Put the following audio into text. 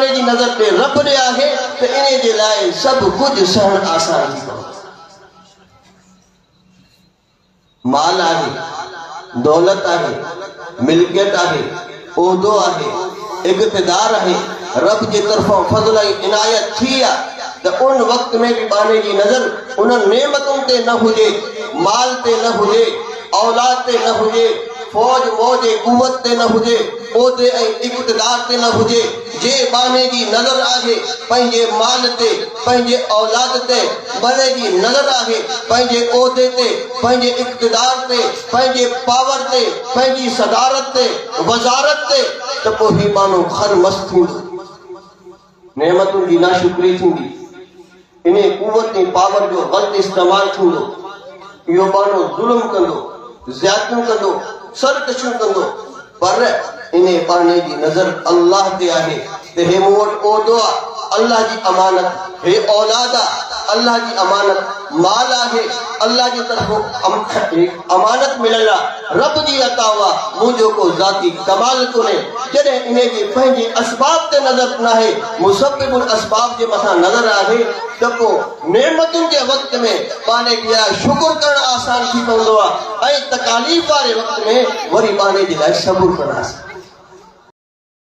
बाने जी नज़र ते रब ने आहे त इने जे लाइ सब कुछ सहन आसान थी पवे। माल आहे, दौलत आहे, मिल्कियत आहे, ओहदो आहे, इक़्तिदार आहे, रब जे तरफों फज़ल ऐं इनायत थी आहे त उन वक़्त में भी बाने जी नज़र उन नेमतुनि ते न हुजे, माल ते न हुजे, औलाद ते न हुजे, फौज मौज कुवत ते न हुजे, ओहदे ऐं इक़्तिदार ते न हुजे। जे बाने जी नज़र आहे पंहिंजे माल ते, पंहिंजे औलाद ते, बाने जी नज़र आहे पंहिंजे ओहदे ते, पंहिंजे इक़्तिदार ते, पंहिंजे पावर ते, पंहिंजी सदारत ते, वज़ारत ते, त पोइ ही माण्हू खर मस्त थींदो, नेमतुनि जी नाशुक्री थींदी, इन कुवत ऐं पावर जो ग़लत इस्तेमाल थींदो, इहो माण्हू ज़ुल्म कंदो, ज़्यादतियूं कंदो, सरकशियूं कंदो। पर इन बाने जी नज़र अल्लाह ते आहे त हे मूं वटि ओहदो आहे, अल्लाह जी अमानत, हे औलाद आहे, अल्लाह जी अमानत, माल आहे, अल्लाह जी तरफ़ों अमानत मिलियल आहे, रब जी अता आहे, मुंहिंजो को ज़ाती कमाल कोन्हे। जॾहिं इन जी पंहिंजे असबाब ते नज़र न आहे, मुसब्बिबुल असबाब जे मथां नज़र आहे त पोइ नेमतुनि जे वक़्त में बाने जे लाइ शुक्र करणु आसान थी पवंदो आहे ऐं तकालीफ़ वारे वक़्त में वरी बाने जे लाइ सबुर करणु आसान।